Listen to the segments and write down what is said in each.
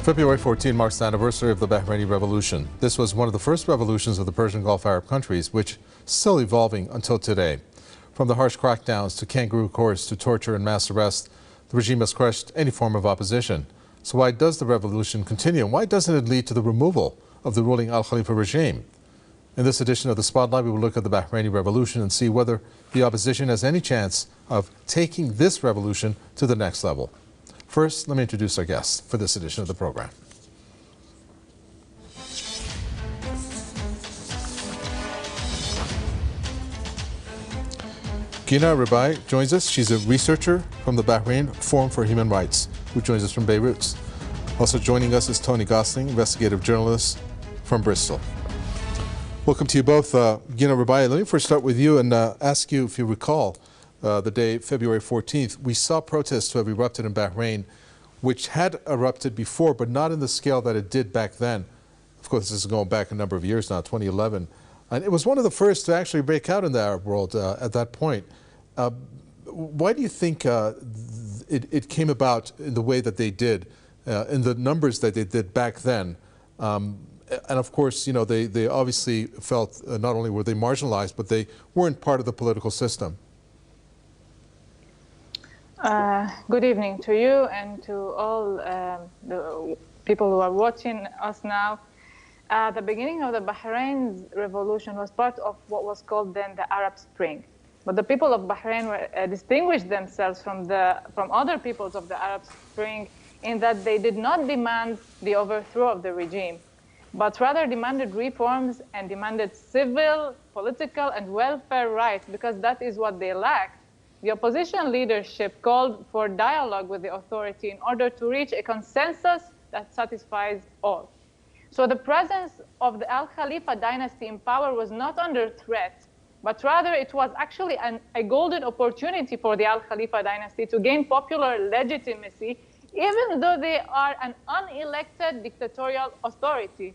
February 14 marks the anniversary of the Bahraini Revolution. This was one of the first revolutions of the Persian Gulf Arab countries, which is still evolving until today. From the harsh crackdowns to kangaroo courts to torture and mass arrest, the regime has crushed any form of opposition. So why does the revolution continue, and why doesn't it lead to the removal of the ruling Al Khalifa regime? In this edition of the Spotlight, we will look at the Bahraini Revolution and see whether the opposition has any chance of taking this revolution to the next level. First, let me introduce our guests for this edition of the program. Ghina Rebai joins us. She's a researcher from the Bahrain Forum for Human Rights, who joins us from Beirut. Also joining us is Tony Gosling, investigative journalist from Bristol. Welcome to you both. Ghina Rebai, let me first start with you and ask you if you recall the day, February 14th, we saw protests to have erupted in Bahrain, which had erupted before, but not in the scale that it did back then. Of course, this is going back a number of years now, 2011. And it was one of the first to actually break out in the Arab world at that point. Why do you think it came about in the way that they did, in the numbers that they did back then? And of course, you know, they obviously felt not only were they marginalized, but they weren't part of the political system. Good evening to you and to all the people who are watching us now. The beginning of the Bahrain's revolution was part of what was called then the Arab Spring. But the people of Bahrain distinguished themselves from other peoples of the Arab Spring in that they did not demand the overthrow of the regime, but rather demanded reforms and demanded civil, political, and welfare rights, because that is what they lacked. The opposition leadership called for dialogue with the authority in order to reach a consensus that satisfies all. So the presence of the Al Khalifa dynasty in power was not under threat, but rather it was actually a golden opportunity for the Al Khalifa dynasty to gain popular legitimacy, even though they are an unelected dictatorial authority.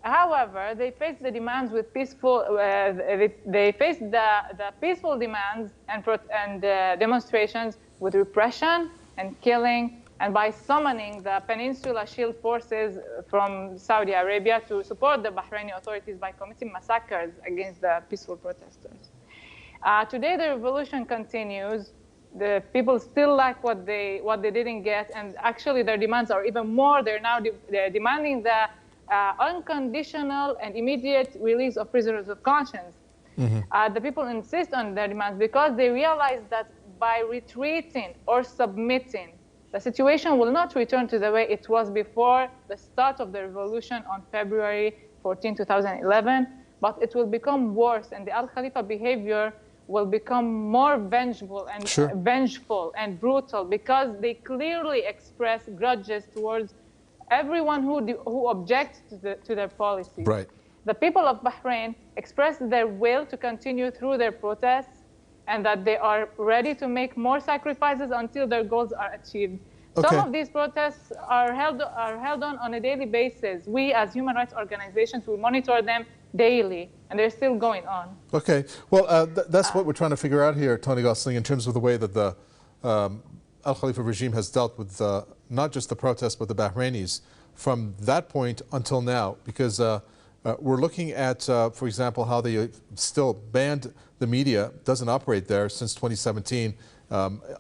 However, they faced the demands with peaceful. They faced the peaceful demands and demonstrations with repression and killing, and by summoning the Peninsula Shield forces from Saudi Arabia to support the Bahraini authorities by committing massacres against the peaceful protesters. Today, the revolution continues. The people still lack what they didn't get, and actually their demands are even more. They're now demanding the unconditional and immediate release of prisoners of conscience. Mm-hmm. The people insist on their demands because they realize that by retreating or submitting, the situation will not return to the way it was before the start of the revolution on February 14, 2011, but it will become worse, and the Al Khalifa behavior will become more vengeful and brutal, because they clearly express grudges towards everyone who objects to their policies. Right. The people of Bahrain expressed their will to continue through their protests, and that they are ready to make more sacrifices until their goals are achieved. Okay. Some of these protests are held on a daily basis. We, as human rights organizations, will monitor them daily, and they're still going on. Okay. Well, that's what we're trying to figure out here, Tony Gosling, in terms of the way that the Al Khalifa regime has dealt with not just the protests, but the Bahrainis from that point until now, because we're looking at, for example, how they still banned the media, doesn't operate there since 2017,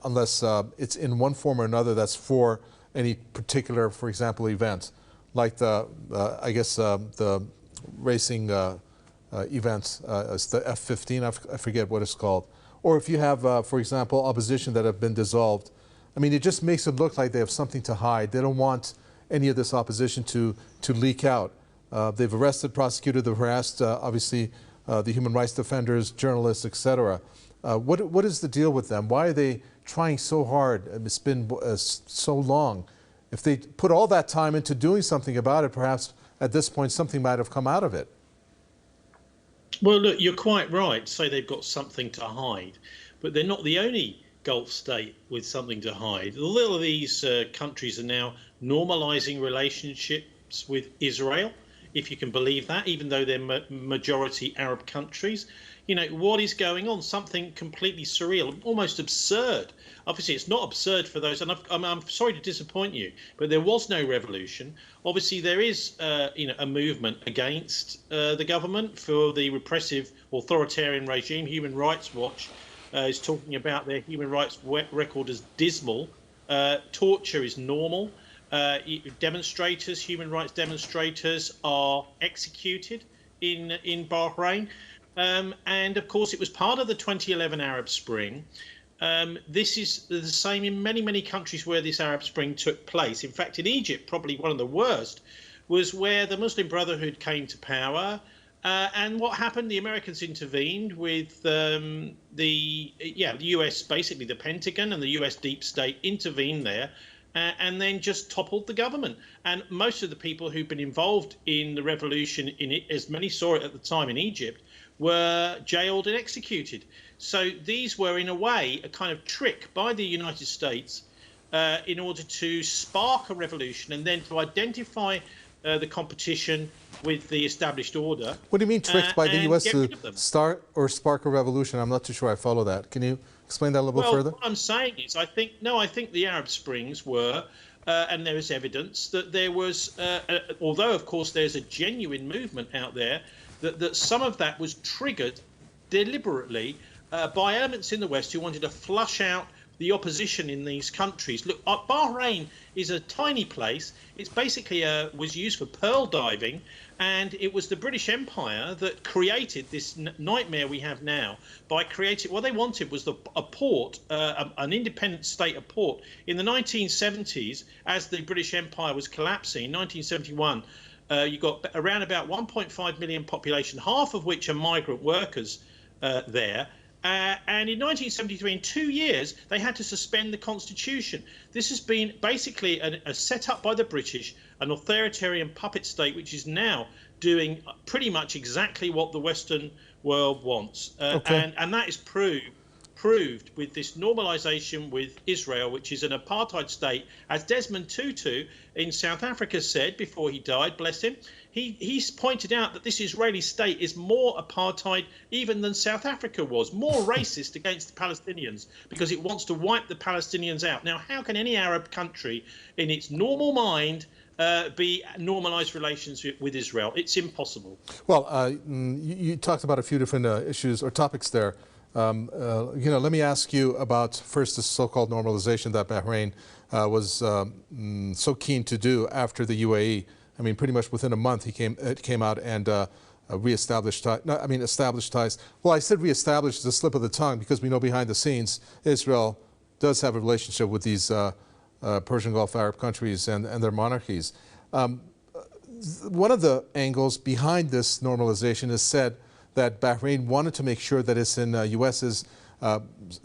unless it's in one form or another that's for any particular, for example, event, like the racing events, the F-15, I forget what it's called. Or if you have, for example, opposition that have been dissolved, I mean, it just makes it look like they have something to hide. They don't want any of this opposition to leak out. They've arrested, prosecuted, they've harassed, obviously, the human rights defenders, journalists, etc. What is the deal with them? Why are they trying so hard? It's been so long. If they put all that time into doing something about it, perhaps at this point something might have come out of it. Well, look, you're quite right. Say they've got something to hide, but they're not the only Gulf state with something to hide. A lot of these countries are now normalizing relationships with Israel. if you can believe that, even though they're majority Arab countries. You know, what is going on? Something completely surreal, almost absurd. Obviously, it's not absurd for those, and I'm sorry to disappoint you, but there was no revolution. Obviously, there is, you know, a movement against the government for the repressive authoritarian regime. Human Rights Watch is talking about their human rights record as dismal. Torture is normal. Demonstrators, human rights demonstrators, are executed in Bahrain. And of course, it was part of the 2011 Arab Spring. This is the same in many, many countries where this Arab Spring took place. In fact, in Egypt, probably one of the worst, was where the Muslim Brotherhood came to power. And what happened? The Americans intervened with the US, basically the Pentagon and the US deep state intervened there. And then just toppled the government. And most of the people who've been involved in the revolution, in it, as many saw it at the time in Egypt, were jailed and executed. So these were, in a way, a kind of trick by the United States in order to spark a revolution and then to identify the competition with the established order. What do you mean tricked by the U.S. to start or spark a revolution? I'm not too sure I follow that. Can you explain that a little bit further? What I'm saying is, I think the Arab Springs were, and there is evidence that there was, although of course there's a genuine movement out there, that some of that was triggered deliberately by elements in the West who wanted to flush out the opposition in these countries. Look, Bahrain is a tiny place. It's basically was used for pearl diving, and it was the British Empire that created this nightmare we have now by creating what they wanted was a port, an independent state, a port. In the 1970s, as the British Empire was collapsing, in 1971, you got around about 1.5 million population, half of which are migrant workers there. And in 1973, in 2 years, they had to suspend the constitution. This has been basically a set up by the British, an authoritarian puppet state, which is now doing pretty much exactly what the Western world wants. And that is proved with this normalization with Israel, which is an apartheid state, as Desmond Tutu in South Africa said before he died, bless him. He's pointed out that this Israeli state is more apartheid even than South Africa was, more racist against the Palestinians, because it wants to wipe the Palestinians out. Now, how can any Arab country in its normal mind be normalized relations with Israel? It's impossible. Well, you talked about a few different issues or topics there. Let me ask you about first the so-called normalization that Bahrain was so keen to do after the UAE. I mean, pretty much within a month, it came out and established ties. Well, I said reestablished is a slip of the tongue because we know behind the scenes Israel does have a relationship with these Persian Gulf Arab countries and their monarchies. One of the angles behind this normalization is said that Bahrain wanted to make sure that it's in U.S.'s,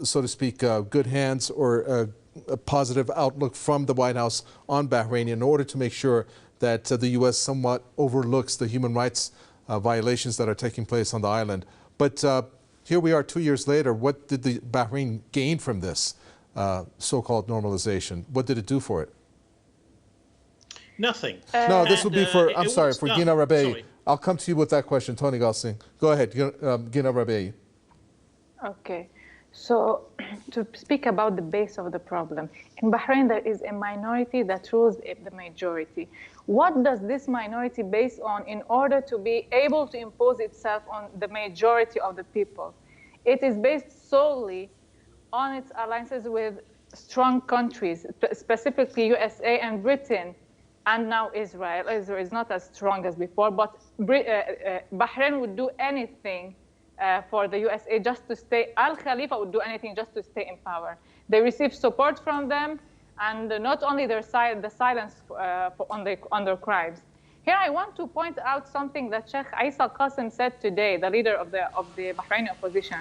so to speak, good hands or a positive outlook from the White House on Bahrain in order to make sure that the U.S. somewhat overlooks the human rights violations that are taking place on the island. But here we are 2 years later. What did the Bahrain gain from this so-called normalization? What did it do for it? Nothing. No, this will be for, I'm sorry, for Ghina Rebai. I'll come to you with that question, Tony Gosling. Go ahead, Ghina Rebai. Okay. So to speak about the base of the problem, in Bahrain there is a minority that rules the majority. What does this minority base on in order to be able to impose itself on the majority of the people? It is based solely on its alliances with strong countries, specifically USA and Britain, and now Israel. Israel is not as strong as before, but Bahrain would do anything for the USA just to stay. Al Khalifa would do anything just to stay in power. They receive support from them, and not only the silence on their crimes. Here I want to point out something that Sheikh Isa Qasim said today, the leader of the Bahraini opposition.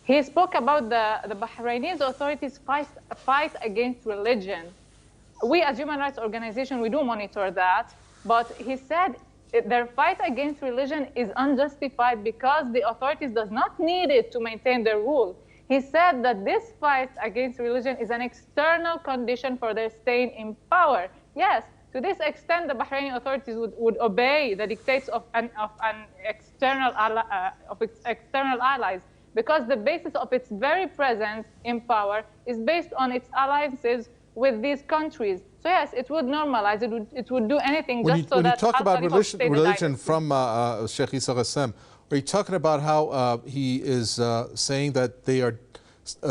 He spoke about the Bahraini authorities fight against religion. We as human rights organization, we do monitor that, but he said their fight against religion is unjustified because the authorities does not need it to maintain their rule. He said that this fight against religion is an external condition for their staying in power. Yes, To this extent, the Bahraini authorities would obey the dictates of external allies, because the basis of its very presence in power is based on its alliances with these countries. So yes, it would normalize, it would do anything When just so you that talk about religion dynasty. from Sheikh Issa Ghassem, are you talking about how he is saying that they are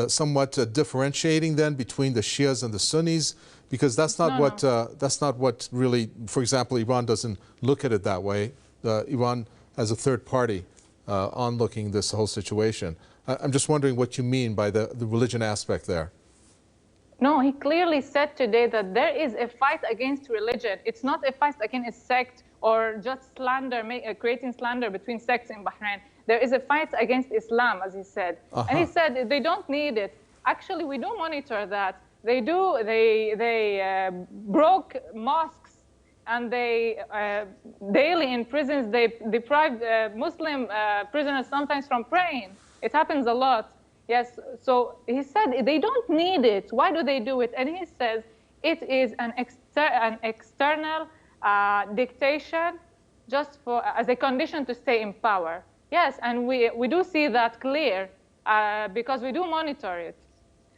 somewhat differentiating then between the Shias and the Sunnis? Because that's not that's not what really, for example, Iran doesn't look at it that way. Iran as a third party onlooking this whole situation. I'm just wondering what you mean by the religion aspect there. No, he clearly said today that there is a fight against religion. It's not a fight against a sect or just slander, creating slander between sects in Bahrain. There is a fight against Islam, as he said. And he said they don't need it. Actually, we do monitor that. They do. They broke mosques, and they daily in prisons they deprived Muslim prisoners sometimes from praying. It happens a lot. Yes. So he said they don't need it. Why do they do it? And he says it is an external dictation, just for as a condition to stay in power. Yes, and we do see that clear because we do monitor it.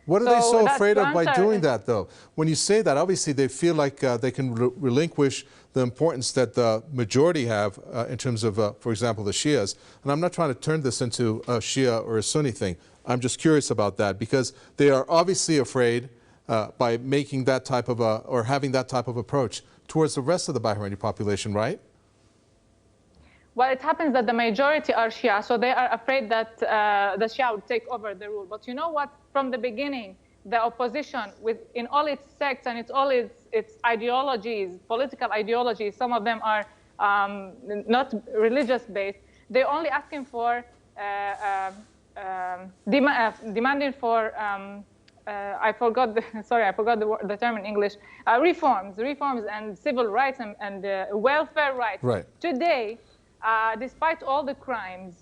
What are they so afraid of by doing that, though? When you say that, obviously they feel like they can relinquish the importance that the majority have in terms of, for example, the Shias. And I'm not trying to turn this into a Shia or a Sunni thing. I'm just curious about that, because they are obviously afraid by making that type of or having that type of approach towards the rest of the Bahraini population, right? Well, it happens that the majority are Shia, so they are afraid that the Shia would take over the rule. But you know what? From the beginning, the opposition, in all its sects and all its ideologies, political ideologies, some of them are not religious-based. They're only asking for, demanding for, I forgot the term in English, reforms and civil rights and welfare rights. Right. Today, despite all the crimes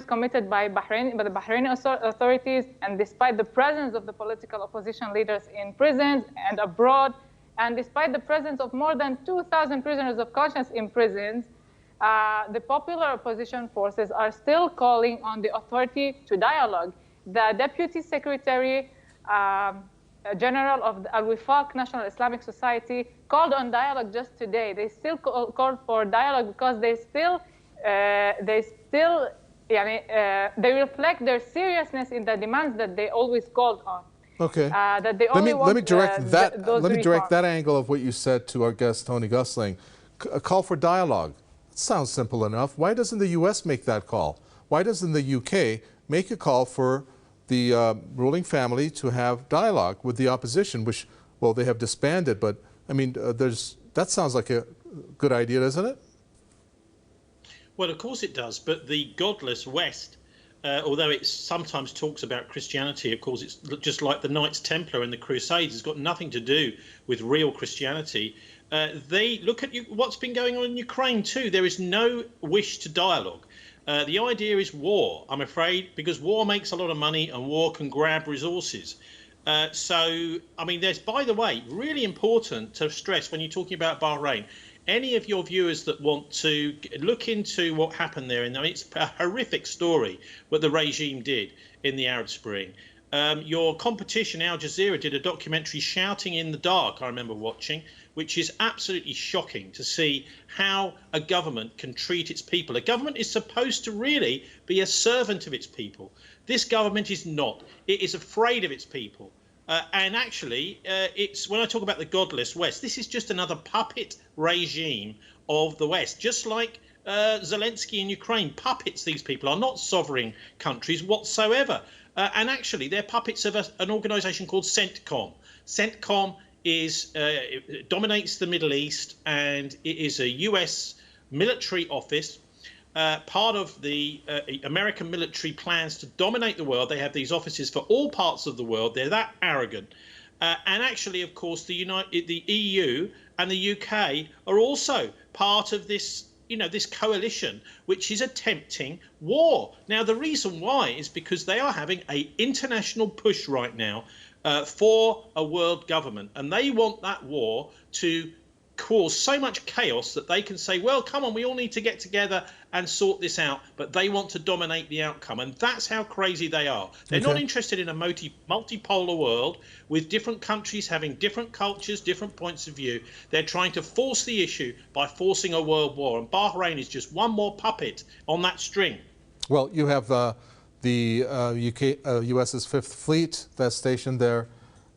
committed by the Bahraini authorities, and despite the presence of the political opposition leaders in prisons and abroad, and despite the presence of more than 2,000 prisoners of conscience in prisons, the popular opposition forces are still calling on the authority to dialogue. The Deputy Secretary General of the Al-Wifaq National Islamic Society called on dialogue just today. They still called for dialogue because they reflect their seriousness in the demands that they always called on. Okay. That they only let me direct that angle of what you said to our guest Tony Gosling. A call for dialogue. It sounds simple enough. Why doesn't the U.S. make that call? Why doesn't the U.K. make a call for the ruling family to have dialogue with the opposition, which, well, they have disbanded, but I mean, that sounds like a good idea, doesn't it? Well, of course it does, but the Godless West, although it sometimes talks about Christianity, of course, it's just like the Knights Templar and the Crusades. It's got nothing to do with real Christianity. They look at what's been going on in Ukraine too. There is no wish to dialogue. The idea is war, I'm afraid, because war makes a lot of money and war can grab resources. So, I mean, there's, by the way, really important to stress when you're talking about Bahrain, any of your viewers that want to look into what happened there, and it's a horrific story what the regime did in the Arab Spring. Your competition, Al Jazeera, did a documentary, Shouting in the Dark, I remember watching, which is absolutely shocking to see how a government can treat its people. A government is supposed to really be a servant of its people. This government is not. It is afraid of its people. And actually, it's when I talk about the Godless West, this is just another puppet regime of the West, just like Zelensky in Ukraine. Puppets, these people are not sovereign countries whatsoever. And actually, they're puppets of an organization called CENTCOM. CENTCOM dominates the Middle East, and it is a US military office, part of the American military plans to dominate the world. They have these offices for all parts of the world. They're that arrogant. And actually, of course, the EU and the UK are also part of this, this coalition, which is attempting war. Now, the reason why is because they are having an international push right now for a world government, and they want that war to cause so much chaos that they can say, well, come on, we all need to get together and sort this out, but they want to dominate the outcome. And that's how crazy they are. They're not interested in a multipolar world with different countries having different cultures, different points of view. They're trying to force the issue by forcing a world war. And Bahrain is just one more puppet on that string. Well, you have US's Fifth Fleet that's stationed there.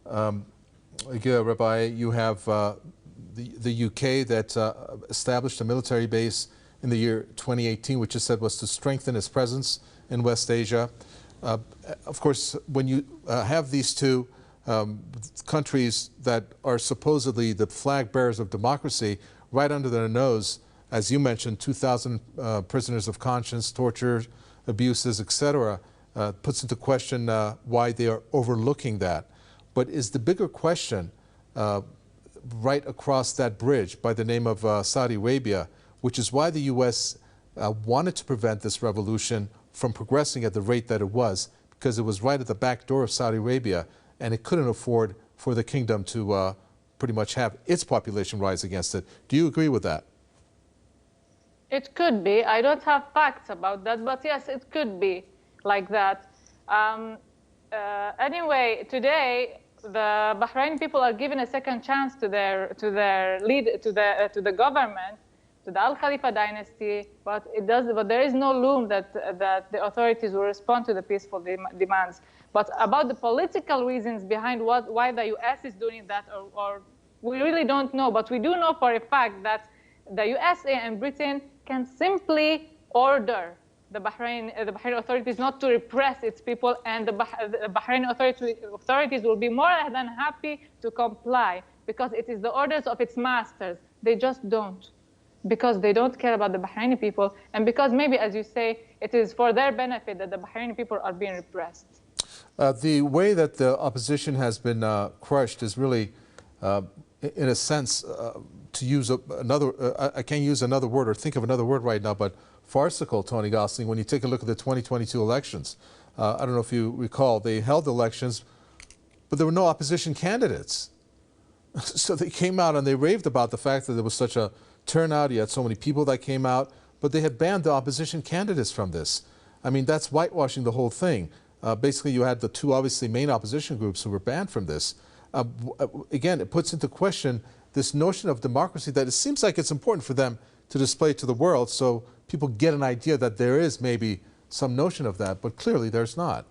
Rebai, you have the UK that established a military base in the year 2018, which it said was to strengthen its presence in West Asia. Of course, when you have these two countries that are supposedly the flag bearers of democracy right under their nose, as you mentioned, 2,000 prisoners of conscience, torture, abuses, etc., puts into question why they are overlooking that. But is the bigger question right across that bridge by the name of Saudi Arabia, which is why the U.S. Wanted to prevent this revolution from progressing at the rate that it was, because it was right at the back door of Saudi Arabia, and it couldn't afford for the kingdom to pretty much have its population rise against it. Do you agree with that? It could be. I don't have facts about that, but yes, it could be like that. Anyway, today the Bahraini people are given a second chance to the government, to the Al Khalifa dynasty, but there is no loom that the authorities will respond to the peaceful demands. But about the political reasons behind why the U.S. is doing that, or we really don't know. But we do know for a fact that the USA and Britain can simply order the Bahrain authorities not to repress its people, and the Bahrain authorities will be more than happy to comply, because it is the orders of its masters. They just don't, because they don't care about the Bahraini people, and because maybe, as you say, it is for their benefit that the Bahraini people are being repressed. The way that the opposition has been crushed is really, in a sense, to use another, I can't use another word or think of another word right now, but farcical, Tony Gosling, when you take a look at the 2022 elections. I don't know if you recall, they held elections, but there were no opposition candidates. So they came out and they raved about the fact that there was such a turnout, you had so many people that came out, but they had banned the opposition candidates from this. I mean, that's whitewashing the whole thing. Basically, you had the two obviously main opposition groups who were banned from this. Again, it puts into question this notion of democracy that it seems like it's important for them to display to the world, so people get an idea that there is maybe some notion of that, but clearly there's not.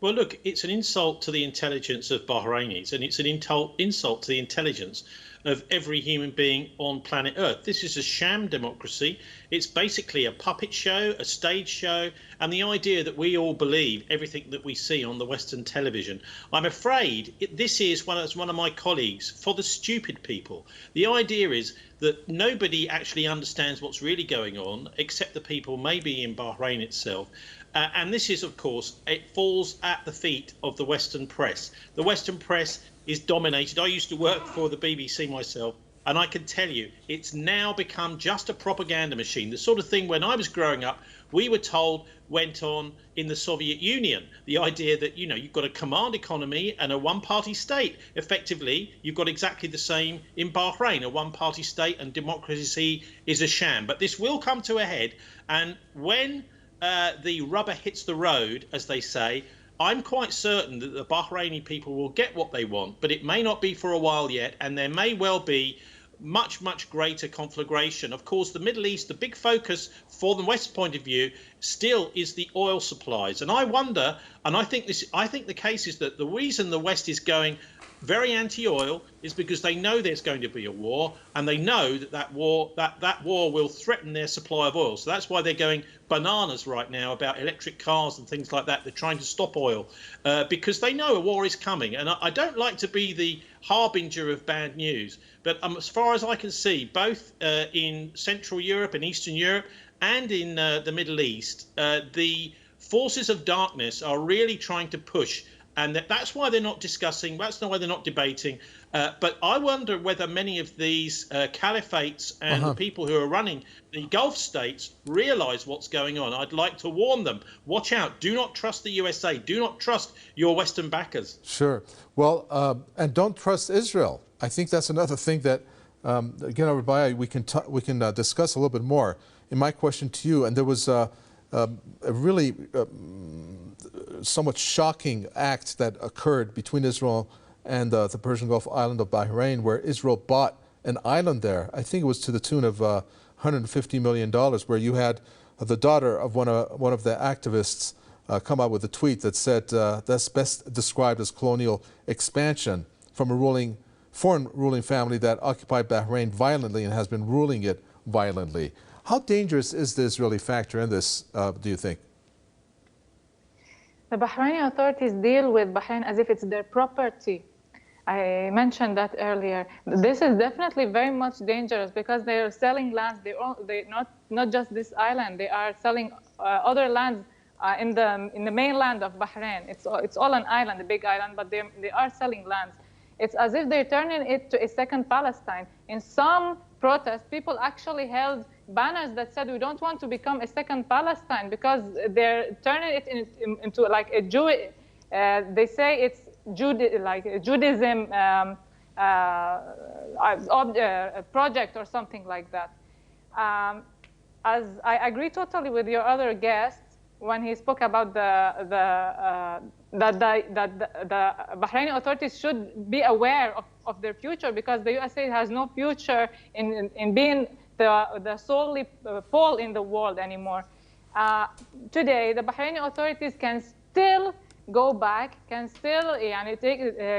Well, look, it's an insult to the intelligence of Bahrainis, and it's an insult to the intelligence of every human being on planet Earth. This is a sham democracy. It's basically a puppet show, a stage show, and the idea that we all believe everything that we see on the Western television. I'm afraid this is one of my colleagues, for the stupid people. The idea is that nobody actually understands what's really going on, except the people maybe in Bahrain itself. And this is, of course, it falls at the feet of the Western press. The Western press is dominated. I used to work for the BBC myself, and I can tell you it's now become just a propaganda machine. The sort of thing when I was growing up, we were told went on in the Soviet Union. The idea that, you know, you've got a command economy and a one-party state. Effectively, you've got exactly the same in Bahrain, a one-party state, and democracy is a sham. But this will come to a head, and when the rubber hits the road, as they say, I'm quite certain that the Bahraini people will get what they want, but it may not be for a while yet, and there may well be much, much greater conflagration. Of course, the Middle East, the big focus for the West's point of view, still is the oil supplies. And I wonder, and I think the case is that the reason the West is going very anti-oil is because they know there's going to be a war, and they know that war will threaten their supply of oil. So that's why they're going bananas right now about electric cars and things like that. They're trying to stop oil because they know a war is coming. And I don't like to be the harbinger of bad news, but as far as I can see, both in Central Europe and Eastern Europe and in the Middle East, the forces of darkness are really trying to push. And that's why they're not discussing, that's why they're not debating. But I wonder whether many of these caliphates and the people who are running the Gulf states realize what's going on. I'd like to warn them, watch out, do not trust the USA, do not trust your Western backers. Sure. Well, and don't trust Israel. I think that's another thing that, again, Rebai, we can discuss a little bit more. In my question to you, and there was a really somewhat shocking act that occurred between Israel and the Persian Gulf island of Bahrain, where Israel bought an island there. I think it was to the tune of $150 million, where you had the daughter of one of the activists come out with a tweet that said that's best described as colonial expansion from a foreign ruling family that occupied Bahrain violently and has been ruling it violently. How dangerous is the Israeli factor in this, do you think? The Bahraini authorities deal with Bahrain as if it's their property. I mentioned that earlier. This is definitely very much dangerous because they are selling lands. They not just this island. They are selling other lands in the mainland of Bahrain. It's all an island, a big island, but they are selling lands. It's as if they're turning it to a second Palestine. In some protests, people actually held banners that said, we don't want to become a second Palestine, because they're turning it into like a Jew. They say it's like a Judaism project or something like that. As I agree totally with your other guest when he spoke about that the Bahraini authorities should be aware of their future, because the USA has no future in being the solely pole in the world anymore. Today, the Bahraini authorities can still go back, can still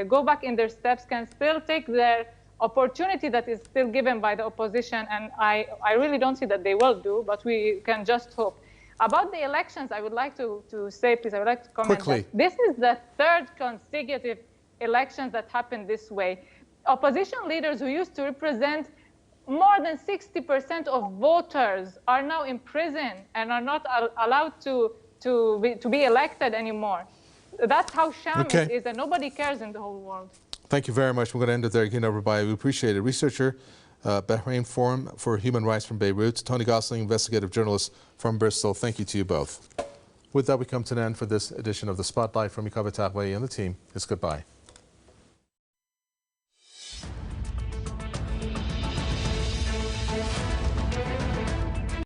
go back in their steps, can still take their opportunity that is still given by the opposition, and I really don't see that they will do, but we can just hope. About the elections, I would like to say, please, I would like to comment quickly. This is the third consecutive elections that happened this way. Opposition leaders who used to represent more than 60% of voters are now in prison and are not allowed to be elected anymore. That's how sham it is, and nobody cares in the whole world. Thank you very much. We're going to end it there. Ghina, Rebai, we appreciate it. Researcher, Bahrain Forum for Human Rights from Beirut. Tony Gosling, investigative journalist from Bristol. Thank you to you both. With that, we come to an end for this edition of The Spotlight. From Mikava Tagway and the team. It's goodbye.